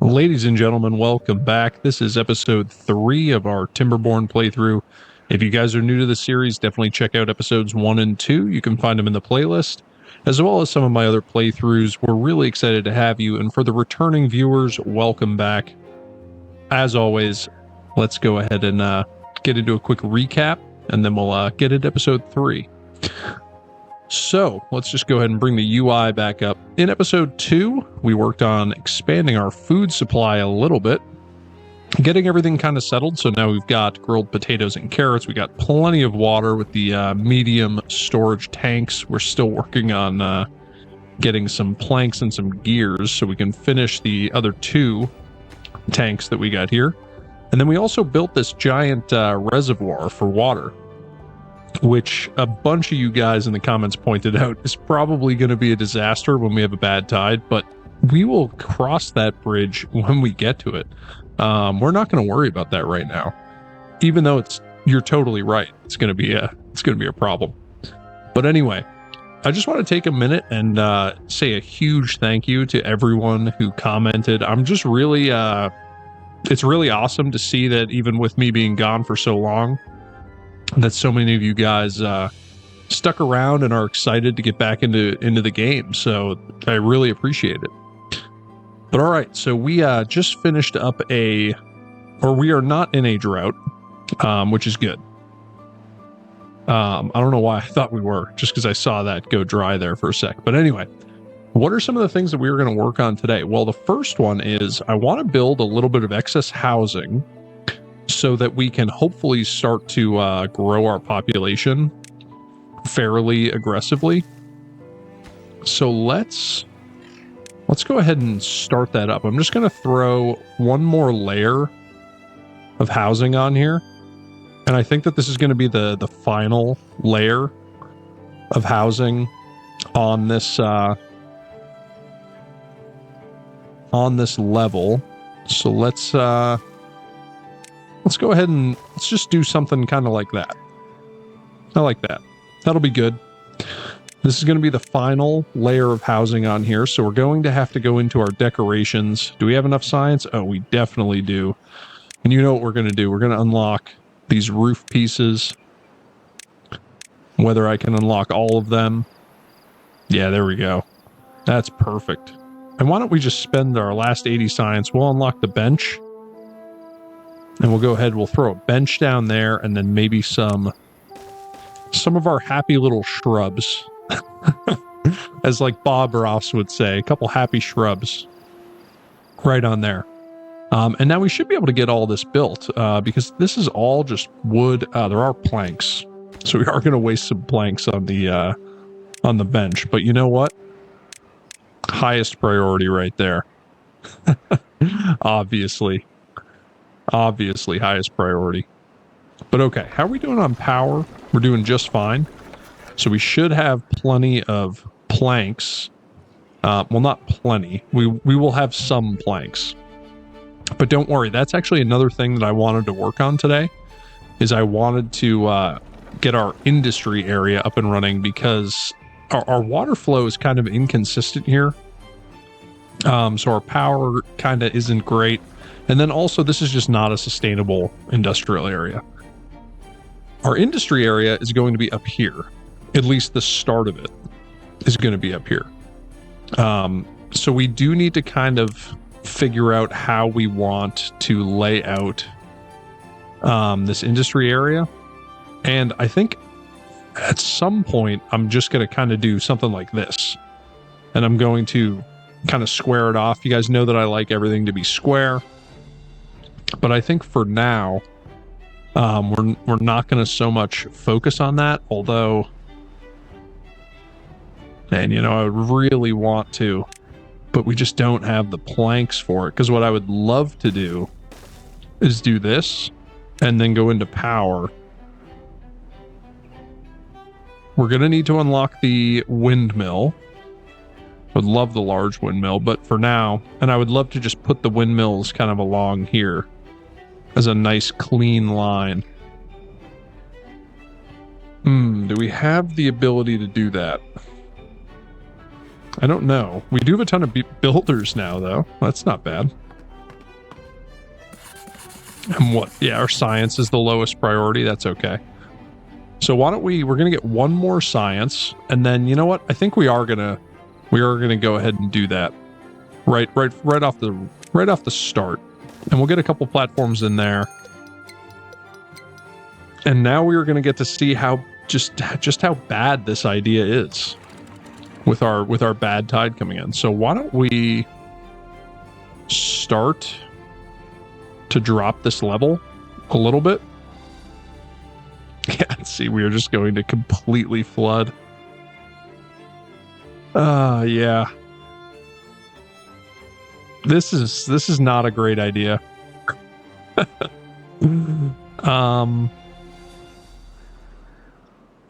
Ladies and gentlemen, welcome back. This is episode 3 of our Timberborn playthrough. If you guys are new to the series, definitely check out episodes 1 and 2. You can find them in the playlist, as well as some of my other playthroughs. We're really excited to have you, and for the returning viewers, welcome back. As always, let's go ahead and get into a quick recap, and then we'll get into episode 3. So let's just go ahead and bring the UI back up. In episode 2, we worked on expanding our food supply a little bit, getting everything kind of settled. So now we've got grilled potatoes and carrots. We got plenty of water with the medium storage tanks. We're still working on getting some planks and some gears so we can finish the other 2 tanks that we got here. And then we also built this giant reservoir for water, which a bunch of you guys in the comments pointed out is probably going to be a disaster when we have a bad tide, but we will cross that bridge when we get to it. We're not going to worry about that right now, even though you're totally right. It's going to be a problem. But anyway, I just want to take a minute and say a huge thank you to everyone who commented. I'm just really, it's really awesome to see that even with me being gone for so long, that so many of you guys stuck around and are excited to get back into the game. So I really appreciate it. But all right, so we just finished up we are not in a drought, which is good. I don't know why I thought we were, just because I saw that go dry there for a sec. But anyway, what are some of the things that we were going to work on today? Well, the first one is I want to build a little bit of excess housing so that we can hopefully start to grow our population fairly aggressively. So let's go ahead and start that up. I'm just going to throw one more layer of housing on here. And I think that this is going to be the final layer of housing on this level. So let's go ahead and let's just do something kind of like that. I like that. That'll be good. This is going to be the final layer of housing on here, so we're going to have to go into our decorations. Do we have enough science? Oh, we definitely do. And you know what we're going to do? We're going to unlock these roof pieces. Whether I can unlock all of them. Yeah, there we go. That's perfect. And why don't we just spend our last 80 science? We'll unlock the bench. And we'll go ahead, we'll throw a bench down there, and then maybe some of our happy little shrubs. As like Bob Ross would say, a couple happy shrubs right on there. And now we should be able to get all this built, because this is all just wood. There are planks, so we are going to waste some planks on the bench. But you know what? Highest priority right there. Obviously highest priority. But okay, how are we doing on power? We're doing just fine. So we should have plenty of planks. Well, not plenty. We will have some planks. But don't worry, that's actually another thing that I wanted to work on today, is I wanted to get our industry area up and running, because our water flow is kind of inconsistent here. So our power kind of isn't great. And then also, this is just not a sustainable industrial area. Our industry area is going to be up here. At least the start of it is going to be up here. So we do need to kind of figure out how we want to lay out this industry area. And I think at some point, I'm just going to kind of do something like this. And I'm going to kind of square it off. You guys know that I like everything to be square. But I think for now, we're not going to so much focus on that, although, and you know, I would really want to, but we just don't have the planks for it. Because what I would love to do is do this and then go into power. We're going to need to unlock the windmill. Would love the large windmill, but for now, and I would love to just put the windmills kind of along here as a nice clean line. Do we have the ability to do that? I don't know. We do have a ton of builders now, though. That's not bad. And what? Yeah, our science is the lowest priority. That's okay. So why don't we're going to get one more science, and then you know what? I think we are going to go ahead and do that right off the start, and we'll get a couple platforms in there. And now we are going to get to see how just how bad this idea is with our bad tide coming in. So why don't we start to drop this level a little bit? Yeah, see, we are just going to completely flood. Yeah. This is not a great idea. I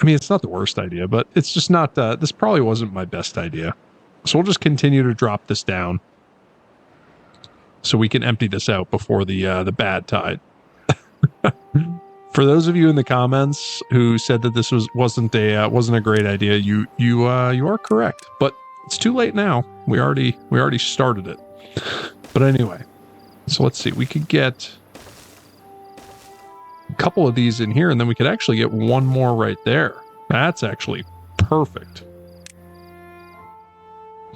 mean, it's not the worst idea, but it's just not, this probably wasn't my best idea. So we'll just continue to drop this down so we can empty this out before the bad tide. For those of you in the comments who said that this wasn't a great idea, you are correct, but it's too late now. We already started it. But anyway, so let's see. We could get a couple of these in here, and then we could actually get one more right there. That's actually perfect.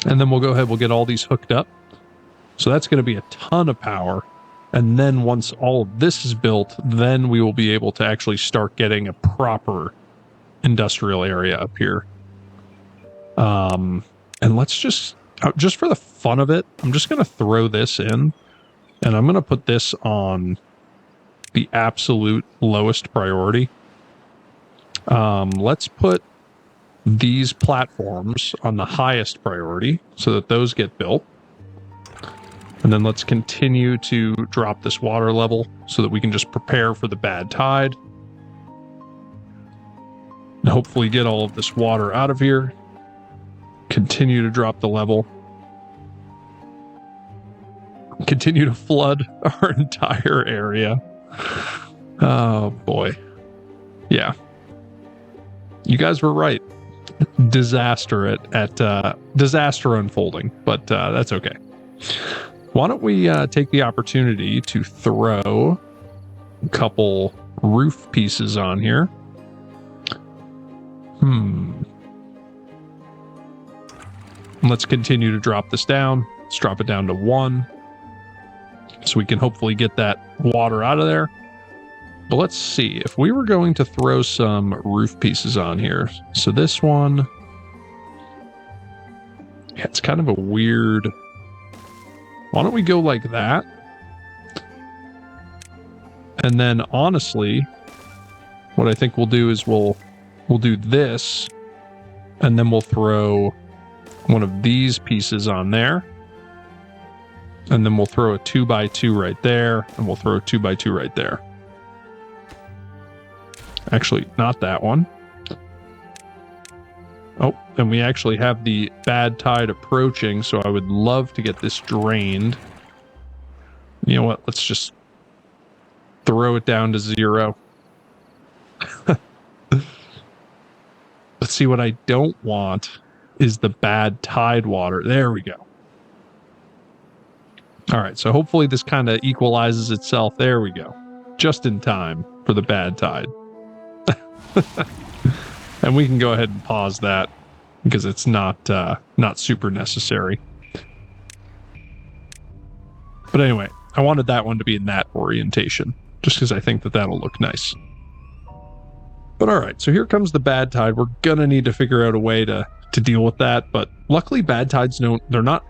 And then we'll go ahead, we'll get all these hooked up. So that's going to be a ton of power. And then once all of this is built, then we will be able to actually start getting a proper industrial area up here. And let's just for the fun of it, I'm just going to throw this in, and I'm going to put this on the absolute lowest priority. Let's put these platforms on the highest priority so that those get built. And then let's continue to drop this water level so that we can just prepare for the bad tide. And hopefully get all of this water out of here. Continue to drop the level. Continue to flood our entire area. Oh boy. Yeah. You guys were right. Disaster at disaster unfolding, but that's okay. Why don't we take the opportunity to throw a couple roof pieces on here? Let's continue to drop this down. Let's drop it down to 1. So we can hopefully get that water out of there. But let's see. If we were going to throw some roof pieces on here. So this one. Yeah, it's kind of a weird. Why don't we go like that? And then honestly, what I think we'll do is we'll do this, and then we'll throw one of these pieces on there. And then we'll throw a 2x2 right there, and we'll throw a 2x2 right there. Actually, not that one. Oh, and we actually have the bad tide approaching, so I would love to get this drained. You know what? Let's just throw it down to 0. Let's see, what I don't want is the bad tide water. There we go. All right, so hopefully this kind of equalizes itself. There we go. Just in time for the bad tide. And we can go ahead and pause that because it's not super necessary. But anyway, I wanted that one to be in that orientation just because I think that that'll look nice. But all right, so here comes the bad tide. We're gonna need to figure out a way to deal with that. But luckily, bad tides they're not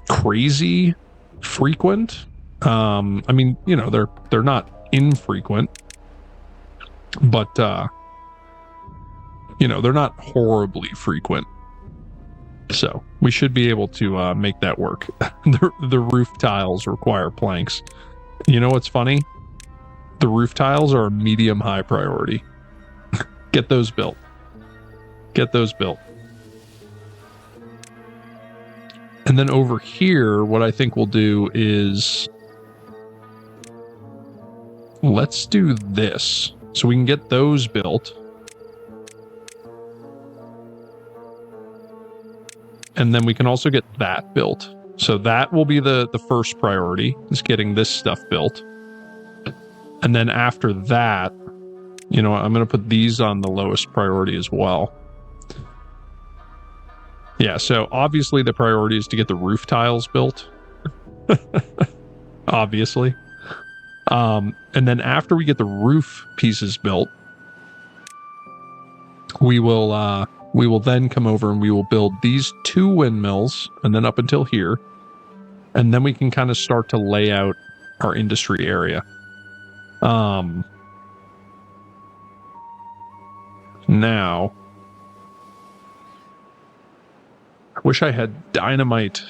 crazy frequent. I mean, you know, they're not infrequent, but you know, they're not horribly frequent. So we should be able to make that work. The roof tiles require planks. You know what's funny? The roof tiles are a medium-high priority. Get those built. Get those built. And then over here, what I think we'll do is let's do this so we can get those built. And then we can also get that built. So that will be the first priority, is getting this stuff built. And then after that, you know, I'm going to put these on the lowest priority as well. Yeah, so obviously the priority is to get the roof tiles built. Obviously. And then after we get the roof pieces built, we will then come over and we will build these 2 windmills, and then up until here. And then we can kind of start to lay out our industry area. Now, I wish I had dynamite.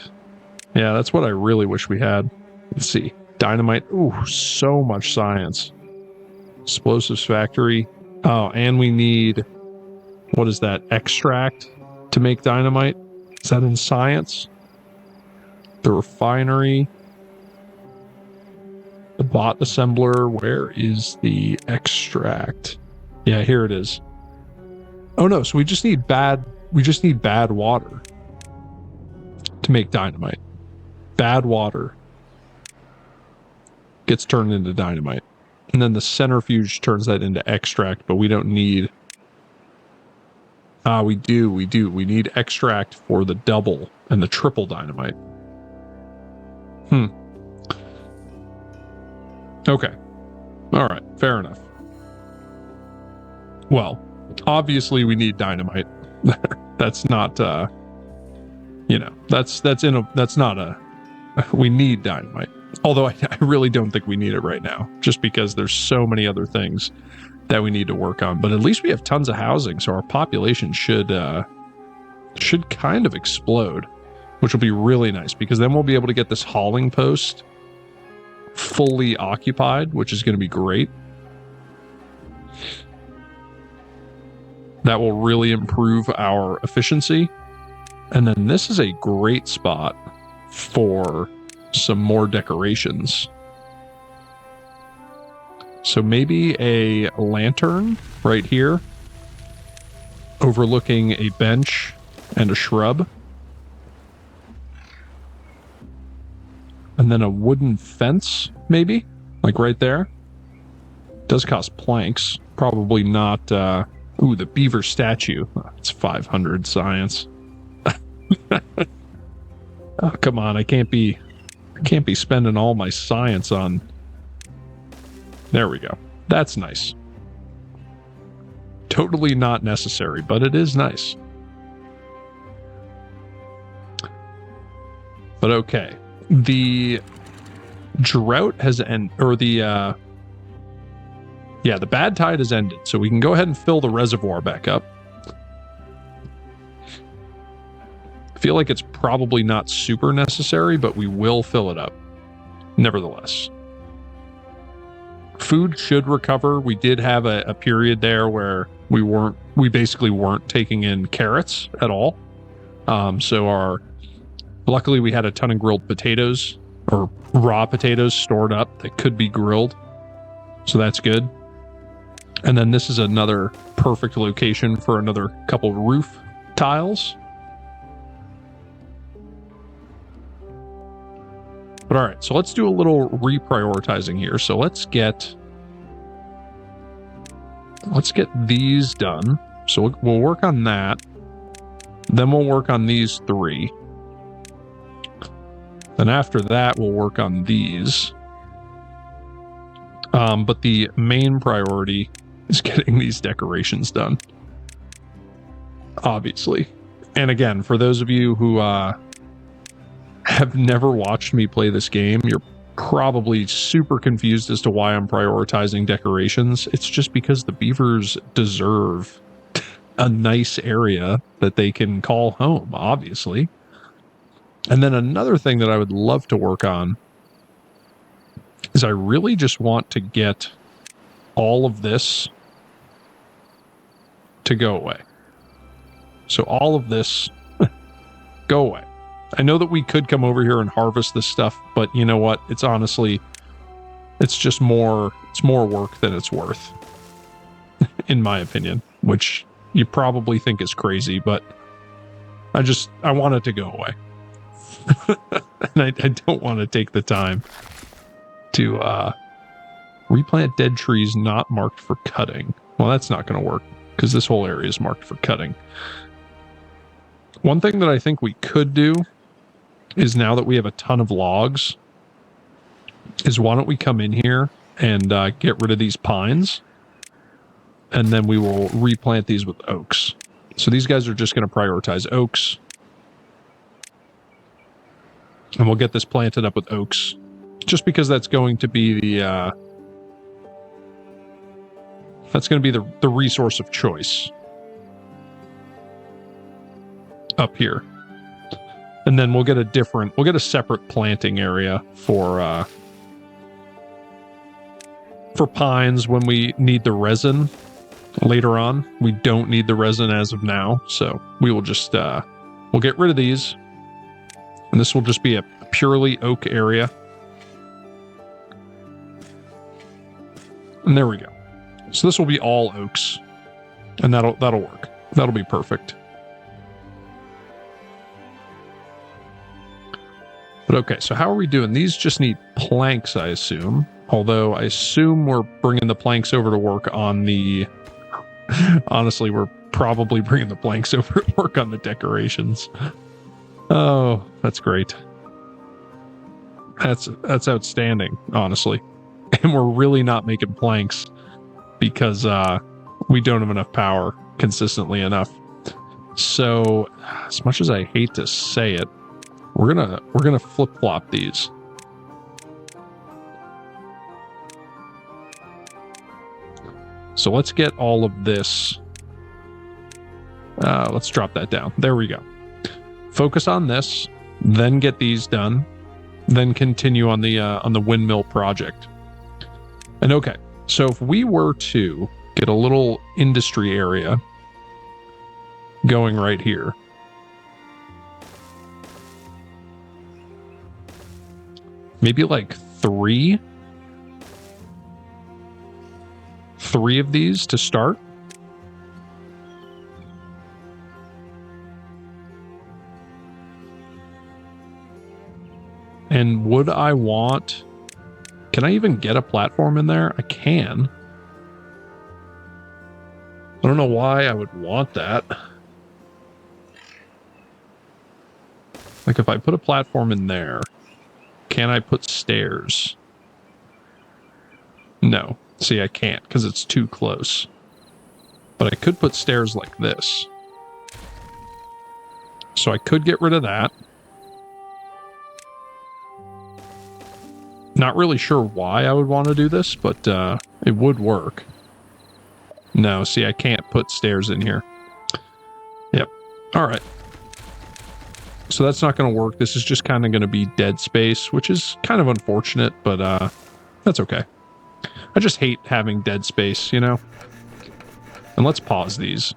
Yeah, that's what I really wish we had. Let's see. Dynamite. Ooh, so much science. Explosives factory. Oh, and we need, what is that? Extract to make dynamite? Is that in science? The refinery. The bot assembler. Where is the extract? Yeah, here it is. Oh no, so we just need bad water to make dynamite. Bad water gets turned into dynamite. And then the centrifuge turns that into extract, but we don't need... we do. We need extract for the double and the triple dynamite. Okay. All right, fair enough. Well, obviously we need dynamite. That's not, we need dynamite. Although I really don't think we need it right now, just because there's so many other things that we need to work on. But at least we have tons of housing, so our population should kind of explode, which will be really nice, because then we'll be able to get this hauling post fully occupied, which is going to be great. That will really improve our efficiency. And then this is a great spot for some more decorations. So maybe a lantern right here, overlooking a bench and a shrub. And then a wooden fence, maybe, like right there. Does cost planks. Probably not... Ooh, the beaver statue. Oh, it's 500 science. Oh, come on, I can't be spending all my science on... There we go. That's nice. Totally not necessary, but it is nice. But okay. The drought has ended, or the bad tide has ended, so we can go ahead and fill the reservoir back up. I feel like it's probably not super necessary, but we will fill it up nevertheless. Food should recover. We did have a period there where we basically weren't taking in carrots at all. Luckily we had a ton of grilled potatoes, or raw potatoes stored up that could be grilled. So that's good. And then this is another perfect location for another couple roof tiles. But all right, so let's do a little reprioritizing here. So let's get these done. So we'll work on that. Then we'll work on these 3. Then after that, we'll work on these. But the main priority is getting these decorations done. Obviously. And again, for those of you who have never watched me play this game, you're probably super confused as to why I'm prioritizing decorations. It's just because the beavers deserve a nice area that they can call home, obviously. And then another thing that I would love to work on is I really just want to get all of this to go away. So all of this go away. I know that we could come over here and harvest this stuff, but you know what? It's honestly, it's more work than it's worth, in my opinion, which you probably think is crazy, but I want it to go away. And I don't want to take the time to Replant dead trees not marked for cutting. Well, that's not going to work because this whole area is marked for cutting. One thing that I think we could do is, now that we have a ton of logs, is why don't we come in here and get rid of these pines, and then we will replant these with oaks. So these guys are just going to prioritize oaks, and we'll get this planted up with oaks, just because that's going to be the the resource of choice up here. And then we'll get a separate planting area for pines when we need the resin later on. We don't need the resin as of now, so we will just we'll get rid of these, and this will just be a purely oak area. And there we go. So this will be all oaks, and that'll work. That'll be perfect. But okay, so how are we doing? These just need planks, I assume. Although I assume we're bringing the planks over to work on the... Honestly, we're probably bringing the planks over to work on the decorations. Oh, that's great. That's outstanding, honestly. And we're really not making planks because we don't have enough power consistently enough. So, as much as I hate to say it, we're gonna flip-flop these. So let's get all of this. Let's drop that down. There we go. Focus on this, then get these done, then continue on the windmill project. And okay, so if we were to get a little industry area going right here, maybe like three of these to start. And would I want... Can I even get a platform in there? I can. I don't know why I would want that. Like, if I put a platform in there, can I put stairs? No. See, I can't because it's too close. But I could put stairs like this. So I could get rid of that. Not really sure why I would want to do this, but it would work. No, see, I can't put stairs in here. Yep. All right. So that's not going to work. This is just kind of going to be dead space, which is kind of unfortunate, but that's okay. I just hate having dead space, you know? And let's pause these.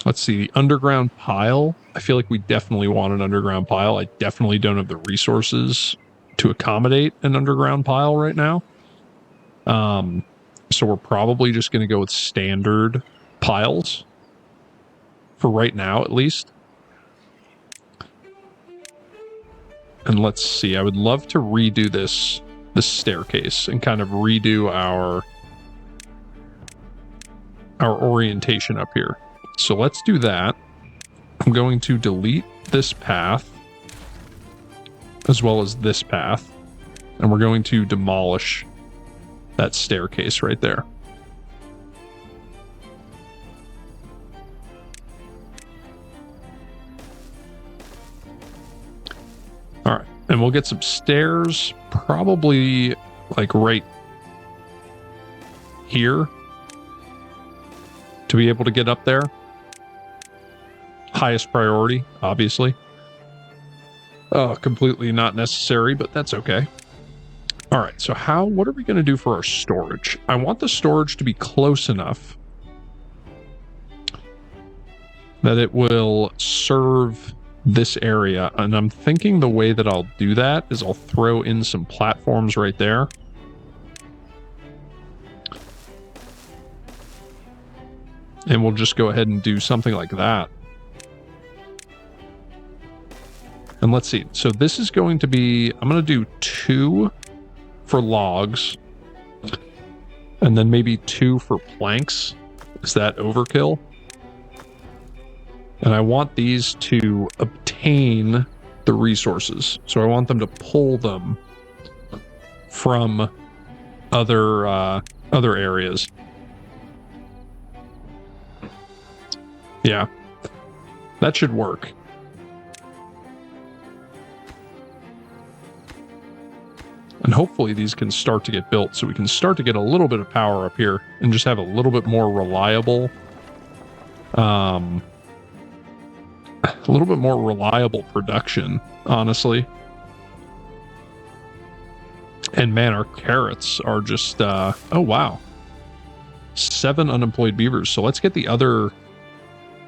Let's see, the underground pile. I feel like we definitely want an underground pile. I definitely don't have the resources to accommodate an underground pile right now. So we're probably just going to go with standard piles. For right now, at least. And let's see, I would love to redo this staircase and kind of redo our orientation up here. So let's do that. I'm going to delete this path as well as this path, and we're going to demolish that staircase right there. All right, and we'll get some stairs, probably like right here, to be able to get up there. Highest priority, obviously. Completely not necessary, but that's okay. All right, so what are we going to do for our storage? I want the storage to be close enough that it will serve this area. And I'm thinking the way that I'll do that is I'll throw in some platforms right there. And we'll just go ahead and do something like that. And let's see. So this is going to be, I'm going to do 2 for logs And then maybe 2 for planks. Is that overkill? And I want these to obtain the resources. So I want them to pull them from other areas. Yeah. That should work. And hopefully these can start to get built so we can start to get a little bit of power up here and just have a little bit more reliable production, honestly. And man, our carrots are just oh wow. 7 unemployed beavers. So let's get the other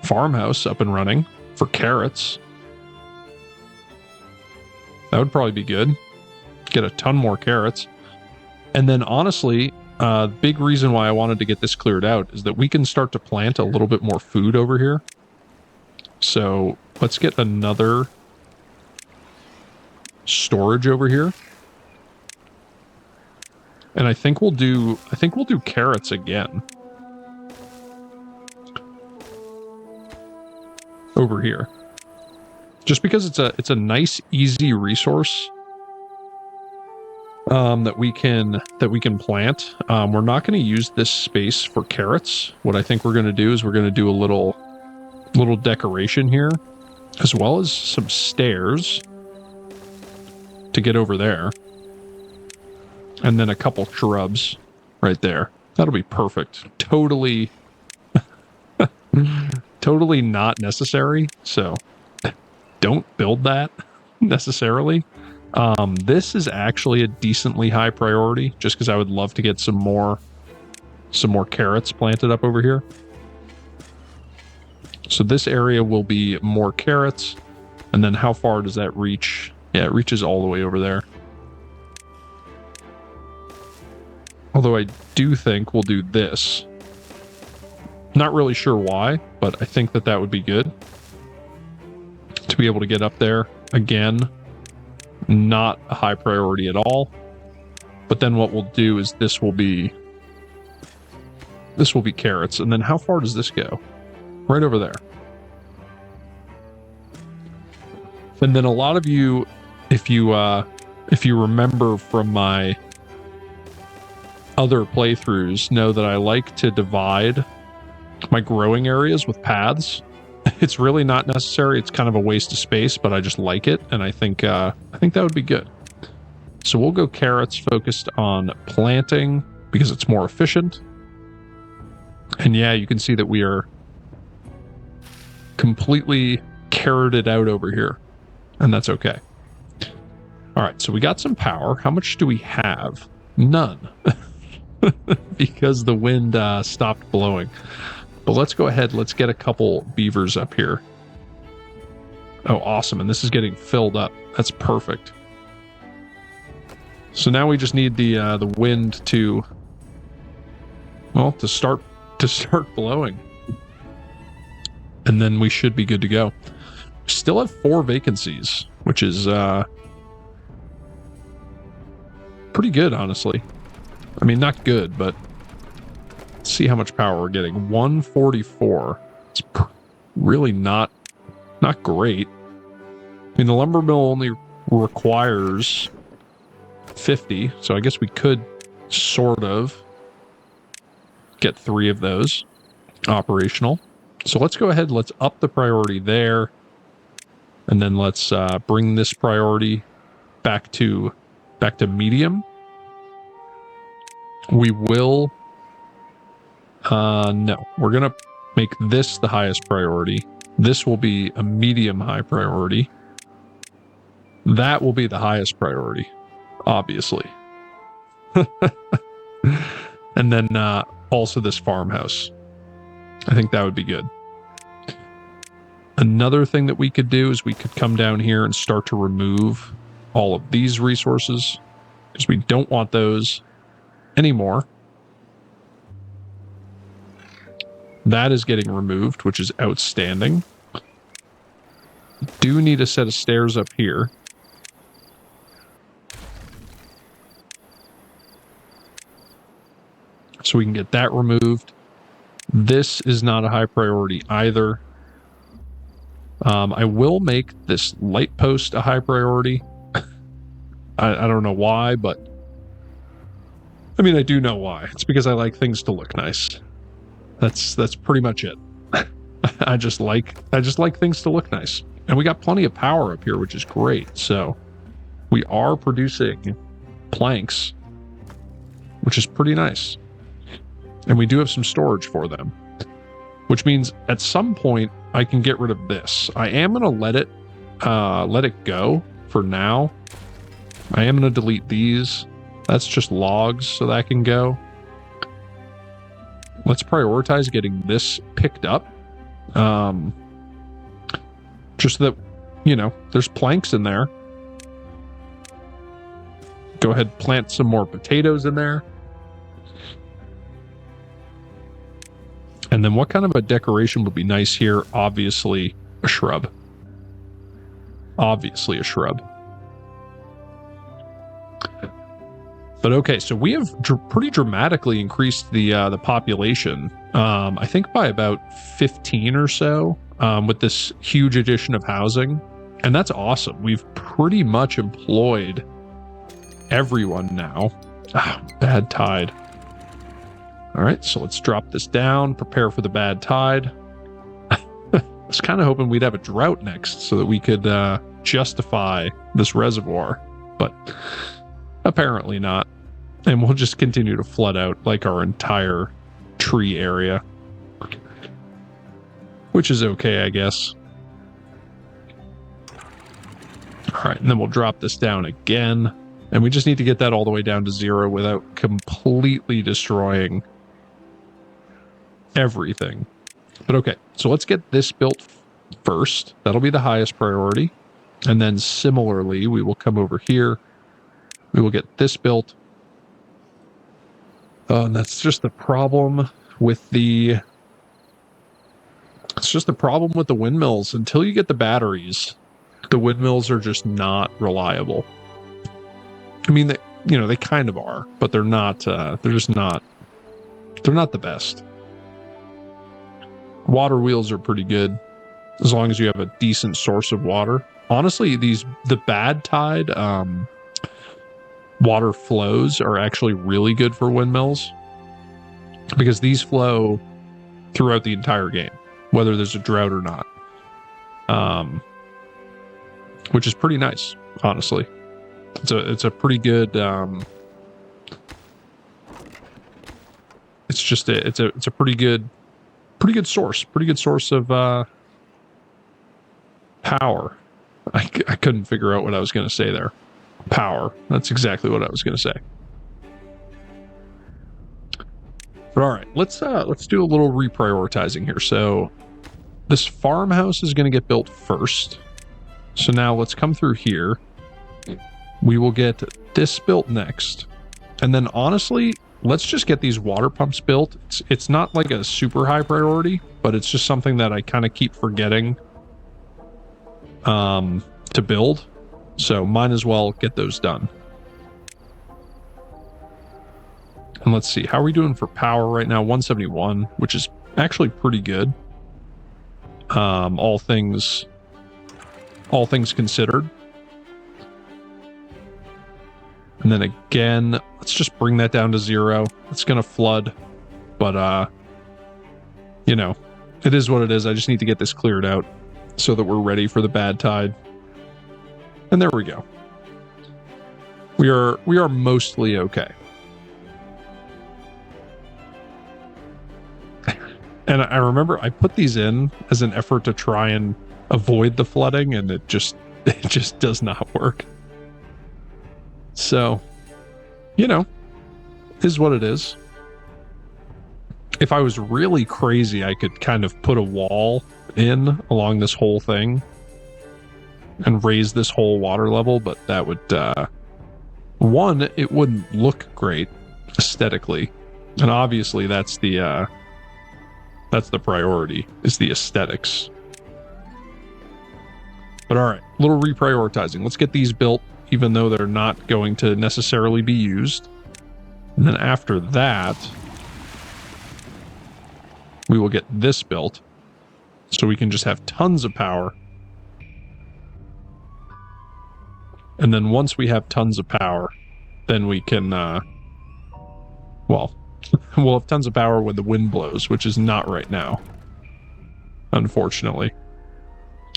farmhouse up and running for carrots. That would probably be good. Get a ton more carrots. And then honestly, big reason why I wanted to get this cleared out is that we can start to plant a little bit more food over here. So let's get another storage over here. And I think we'll do carrots again. Over here. Just because it's a nice easy resource that we can plant. We're not going to use this space for carrots. What I think we're going to do is we're going to do a little decoration here, as well as some stairs to get over there, and then a couple shrubs right there. That'll be perfect. Totally not necessary, so don't build that necessarily. This is actually a decently high priority, just because I would love to get some more carrots planted up over here. So this area will be more carrots, and then how far does that reach? Yeah, it reaches all the way over there. Although I do think we'll do this. Not really sure why, but I think that would be good. To be able to get up there. Again, not a high priority at all. But then what we'll do is this will be carrots. And then how far does this go? Right over there. And then a lot of you, if you remember from my other playthroughs, know that I like to divide my growing areas with paths. It's really not necessary. It's kind of a waste of space, but I just like it, and I think that would be good. So we'll go carrots focused on planting because it's more efficient. And yeah, you can see that we are completely carroted out over here, and that's okay. All right, so we got some power. How much do we have? None. Because the wind stopped blowing. But let's go ahead. Let's get a couple beavers up here. Oh, awesome. And this is getting filled up. That's perfect. So now we just need the wind to, well, to start blowing. And then we should be good to go. We still have 4 vacancies, which is pretty good, honestly. I mean, not good, but let's see how much power we're getting. 144. It's really not great. I mean, the lumber mill only requires 50, so I guess we could sort of get 3 of those operational. So let's go ahead, let's up the priority there, and then let's bring this priority back to medium. We will no, we're gonna make this the highest priority. This will be a medium high priority. That will be the highest priority, obviously. And then also this farmhouse. I think that would be good. Another thing that we could do is we could come down here and start to remove all of these resources, because we don't want those anymore. That is getting removed, which is outstanding. Do need a set of stairs up here. So we can get that removed. This is not a high priority either. I will make this light post a high priority. I don't know why, but I mean, I do know why. It's because I like things to look nice. That's pretty much it. I just like things to look nice. And we got plenty of power up here, which is great. So we are producing planks, which is pretty nice. And we do have some storage for them, which means at some point I can get rid of this. I am going to let it go for now. I am going to delete these. That's just logs, so that can go. Let's prioritize getting this picked up. Just so that, you know, there's planks in there. Go ahead, plant some more potatoes in there. And then what kind of a decoration would be nice here? Obviously, a shrub. Obviously, a shrub. But okay, so we have pretty dramatically increased the population. I think by about 15 or so with this huge addition of housing. And that's awesome. We've pretty much employed everyone now. Bad tide. All right, so let's drop this down, prepare for the bad tide. I was kind of hoping we'd have a drought next so that we could justify this reservoir, but apparently not. And we'll just continue to flood out like our entire tree area, which is okay, I guess. All right, and then we'll drop this down again. And we just need to get that all the way down to 0 without completely destroying everything. But okay, so let's get this built first. That'll be the highest priority. And then similarly, we will come over here. We will get this built. And that's just the problem with the... It's just the problem with the windmills. Until you get the batteries, the windmills are just not reliable. I mean, they kind of are, but they're not, they're not the best. Water wheels are pretty good, as long as you have a decent source of water. Honestly, the bad tide water flows are actually really good for windmills, because these flow throughout the entire game, whether there's a drought or not. Which is pretty nice, honestly. It's a pretty good it's a pretty good source of power. I couldn't figure out what I was going to say there. Power. That's exactly what I was going to say. But all right, let's do a little reprioritizing here. So this farmhouse is going to get built first. So now let's come through here. We will get this built next. And then honestly, let's just get these water pumps built. It's not like a super high priority, but it's just something that I kind of keep forgetting to build. So might as well get those done. And let's see, how are we doing for power right now? 171, which is actually pretty good. All things considered. And then again, let's just bring that down to 0. It's going to flood, but, you know, it is what it is. I just need to get this cleared out so that we're ready for the bad tide. And there we go. We are mostly okay. And I remember I put these in as an effort to try and avoid the flooding, and it just does not work. So, you know, is what it is. If I was really crazy, I could kind of put a wall in along this whole thing and raise this whole water level, but that would, one, it wouldn't look great aesthetically. And obviously that's the priority, is the aesthetics. But all right, a little reprioritizing. Let's get these built, even though they're not going to necessarily be used. And then after that, we will get this built. So we can just have tons of power. And then once we have tons of power, then we can, well, we'll have tons of power when the wind blows, which is not right now. Unfortunately.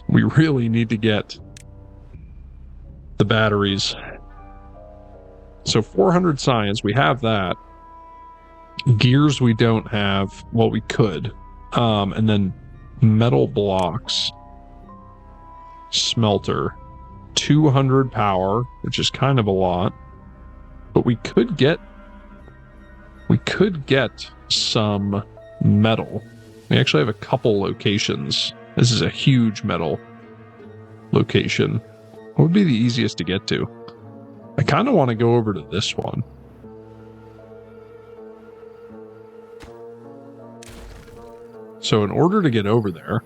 We really need to get the batteries. So 400 science, we have that. Gears we don't have. Well, we could. And then metal blocks. Smelter. 200 power, which is kind of a lot. But we could get some metal. We actually have a couple locations. This is a huge metal location. What would be the easiest to get to? I kind of want to go over to this one. So in order to get over there,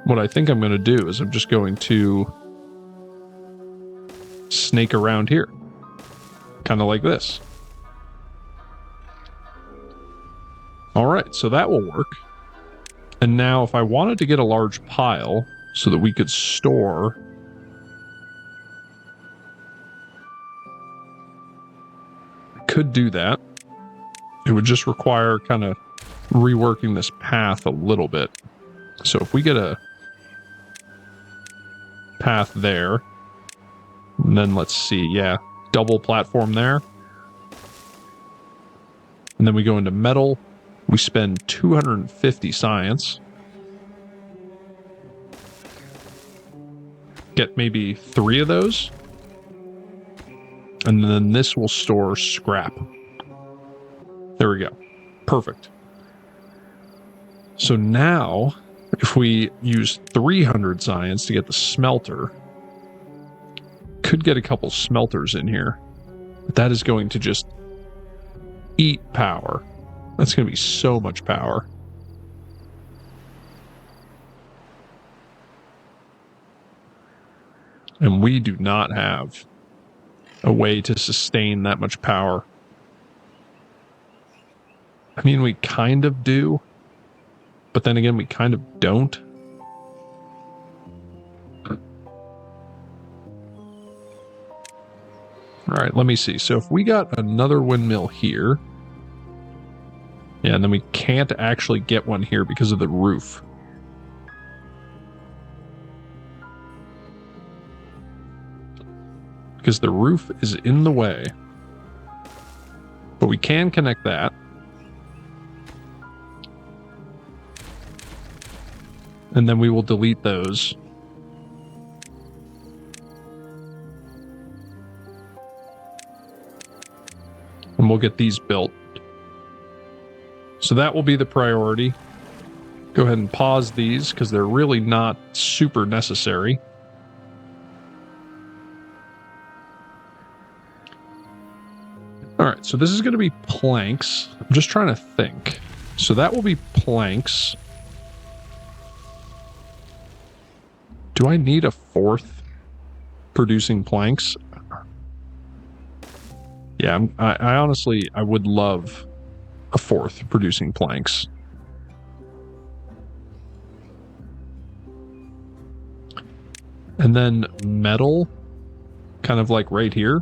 what I think I'm going to do is I'm just going to snake around here. Kind of like this. All right, so that will work. And now if I wanted to get a large pile so that we could store I could do that. It would just require kind of reworking this path a little bit. So if we get a path there, and then let's see, yeah, double platform there. And then we go into metal. We spend 250 science. Get maybe 3 of those. And then this will store scrap. There we go. Perfect. So now, if we use 300 science to get the smelter, could get a couple smelters in here. But that is going to just eat power. That's going to be so much power. And we do not have a way to sustain that much power. I mean, we kind of do, but then again, we kind of don't. All right, let me see. So if we got another windmill here, yeah, and then we can't actually get one here because of the roof. Because the roof is in the way. But we can connect that. And then we will delete those. And we'll get these built. So that will be the priority. Go ahead and pause these because they're really not super necessary. All right, so this is going to be planks. I'm just trying to think. So that will be planks. Do I need a 4th producing planks? Yeah, I honestly, I would love a 4th producing planks. And then metal, kind of like right here.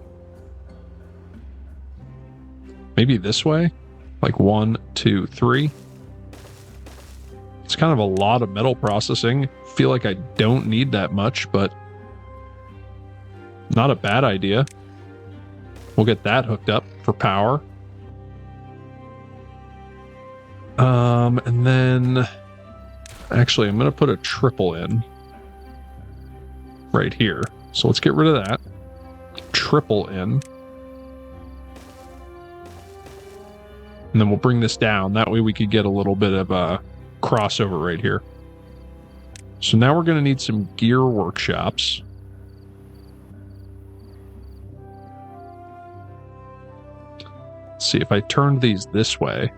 Maybe this way, like 1, 2, 3. It's kind of a lot of metal processing. Feel like I don't need that much, but not a bad idea. We'll get that hooked up for power. And then actually I'm going to put a triple in right here. So let's get rid of that. Triple in. And then we'll bring this down. That way we could get a little bit of a crossover right here. So now we're going to need some gear workshops. Let's see, if I turned these this way,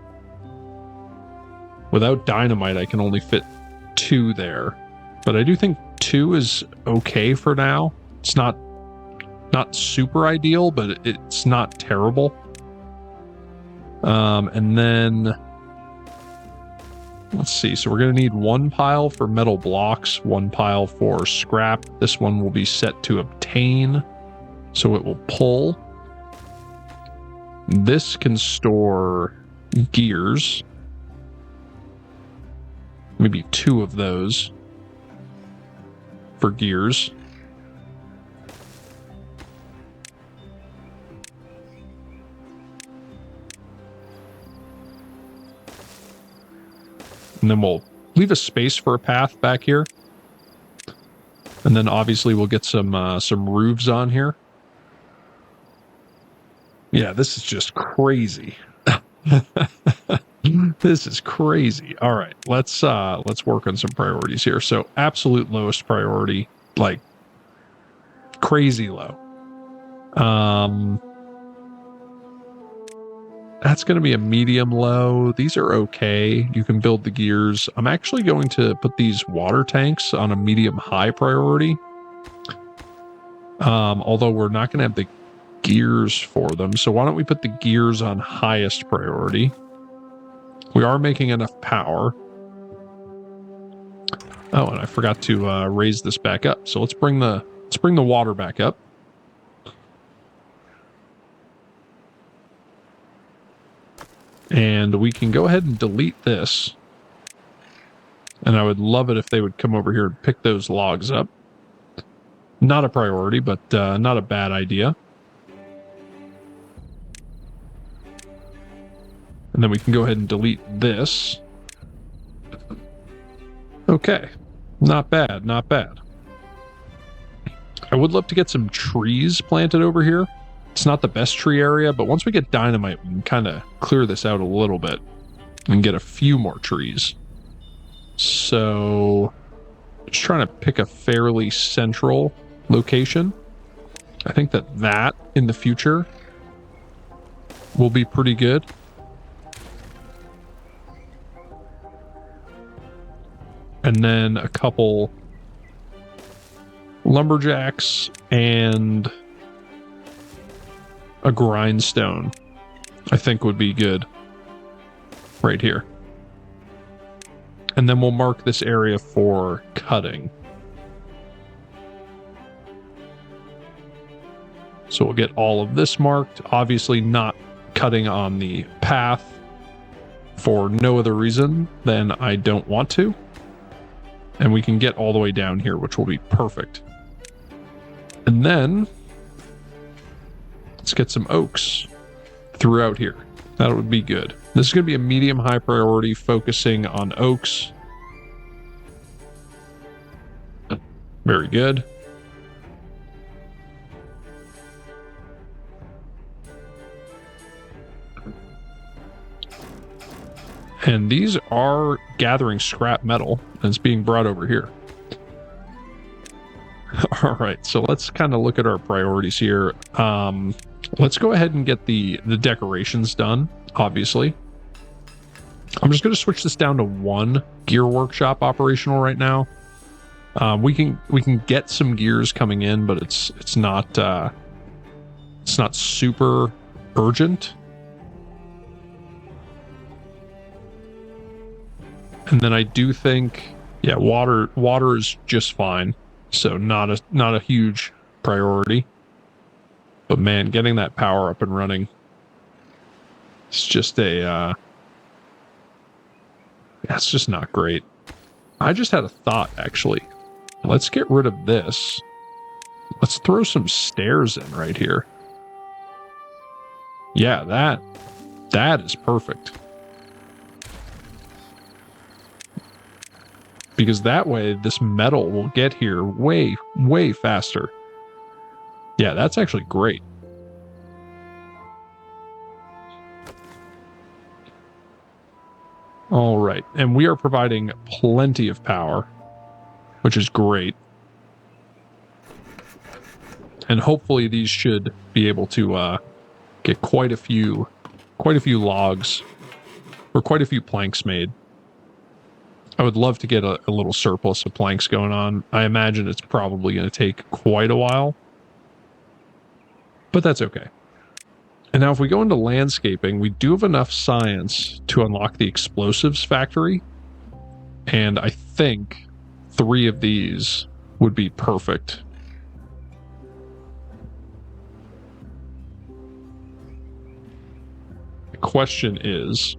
without dynamite, I can only fit 2 there. But I do think 2 is okay for now. It's not super ideal, but it's not terrible. And then, let's see. So we're going to need 1 pile for metal blocks, 1 pile for scrap. This one will be set to obtain, so it will pull. This can store gears. Maybe 2 of those for gears. And then we'll leave a space for a path back here. And then obviously we'll get some roofs on here. Yeah, this is just crazy. This is crazy. All right, let's work on some priorities here. So absolute lowest priority, like crazy low. That's going to be a medium low. These are okay. You can build the gears. I'm actually going to put these water tanks on a medium high priority. Although we're not going to have the gears for them. So why don't we put the gears on highest priority? We are making enough power. Oh, and I forgot to raise this back up. So let's bring the water back up. And we can go ahead and delete this. And I would love it if they would come over here and pick those logs up. Not a priority, but not a bad idea. And then we can go ahead and delete this. Okay. Not bad, not bad. I would love to get some trees planted over here. It's not the best tree area, but once we get dynamite, we can kind of clear this out a little bit and get a few more trees. So, just trying to pick a fairly central location. I think that in the future will be pretty good. And then a couple lumberjacks and a grindstone, I think would be good right here. And then we'll mark this area for cutting. So we'll get all of this marked, obviously not cutting on the path for no other reason than I don't want to. And we can get all the way down here, which will be perfect. And then let's get some oaks throughout here. That would be good. This is going to be a medium high priority, focusing on oaks. Very good. And these are gathering scrap metal, and it's being brought over here. All right, so let's kind of look at our priorities here. Let's go ahead and get the decorations done, obviously. I'm just going to switch this down to 1 gear workshop operational right now. We can get some gears coming in, but it's not super urgent. And then I do think, yeah, water is just fine. So not a huge priority. But man, getting that power up and running, it's just it's just not great. I just had a thought, actually. Let's get rid of this. Let's throw some stairs in right here. Yeah, that is perfect. Because that way, this metal will get here way, way faster. Yeah, that's actually great. All right, and we are providing plenty of power, which is great. And hopefully these should be able to get quite a few logs, or quite a few planks made. I would love to get a little surplus of planks going on. I imagine it's probably going to take quite a while, but that's okay. And now if we go into landscaping, we do have enough science to unlock the explosives factory. And I think 3 of these would be perfect. The question is,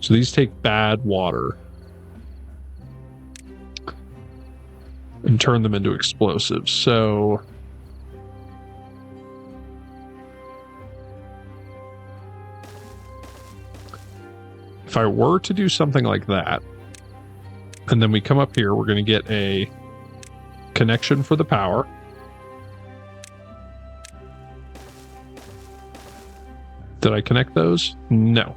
so these take bad water and turn them into explosives. So if I were to do something like that, and then we come up here, we're going to get a connection for the power. Did I connect those? No.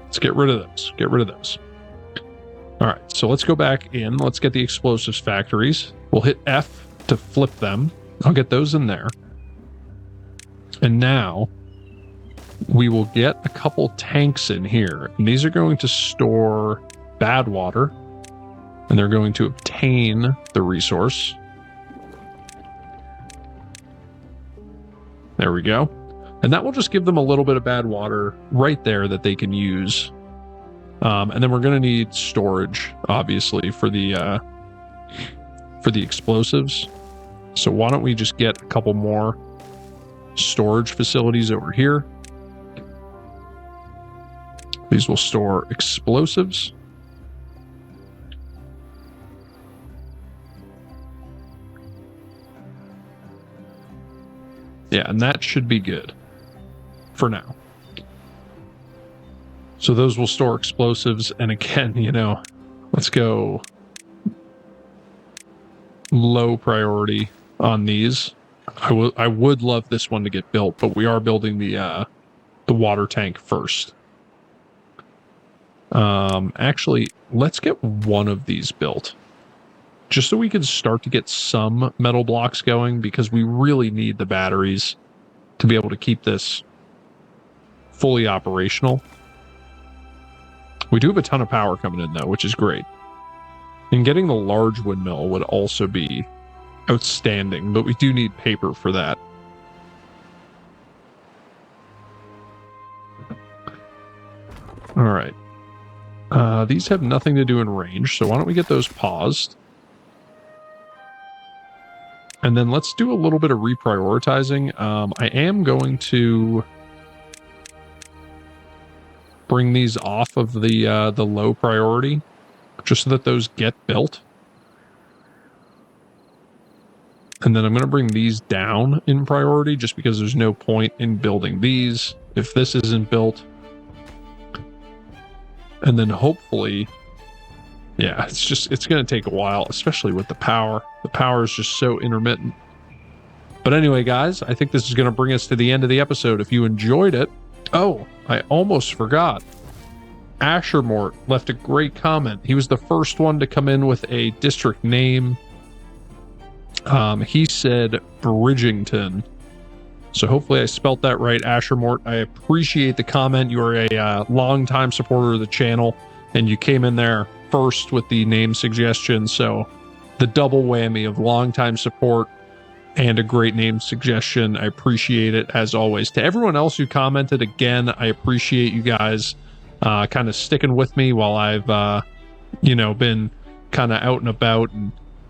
Let's get rid of those. Get rid of those. All right, so let's go back in. Let's get the explosives factories. We'll hit F to flip them. I'll get those in there. And now we will get a couple tanks in here. And these are going to store bad water, and they're going to obtain the resource. There we go. And that will just give them a little bit of bad water right there that they can use. And then we're going to need storage, obviously, for the explosives. So why don't we just get a couple more storage facilities over here. These will store explosives. Yeah, and that should be good for now. So those will store explosives. And again, you know, let's go low priority on these. I would love this one to get built, but we are building the water tank first. Actually, let's get one of these built, just so we can start to get some metal blocks going, because we really need the batteries to be able to keep this fully operational. We do have a ton of power coming in, though, which is great. And getting the large windmill would also be outstanding, but we do need paper for that. All right. These have nothing to do in range, so why don't we get those paused? And then let's do a little bit of reprioritizing. I am going to bring these off of the low priority, just so that those get built. And then I'm going to bring these down in priority, just because there's no point in building these if this isn't built. And then hopefully, yeah, it's going to take a while, especially with the power. The power is just so intermittent. But anyway, guys, I think this is going to bring us to the end of the episode. If you enjoyed it, oh, I almost forgot. Ashermort left a great comment. He was the first one to come in with a district name. He said Bridgington. So hopefully I spelt that right, Ashermort. I appreciate the comment. You are a longtime supporter of the channel, and you came in there first with the name suggestion. So the double whammy of longtime support and a great name suggestion. I appreciate it, as always. To everyone else who commented, again, I appreciate you guys kind of sticking with me while I've been kind of out and about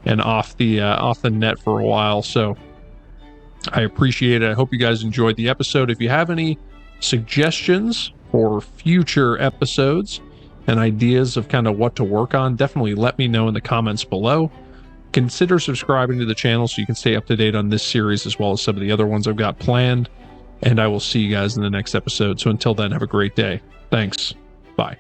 and off the net for a while. So I appreciate it. I hope you guys enjoyed the episode. If you have any suggestions for future episodes and ideas of kind of what to work on, definitely let me know in the comments below. Consider subscribing to the channel so you can stay up to date on this series as well as some of the other ones I've got planned. And I will see you guys in the next episode. So until then, have a great day. Thanks. Bye.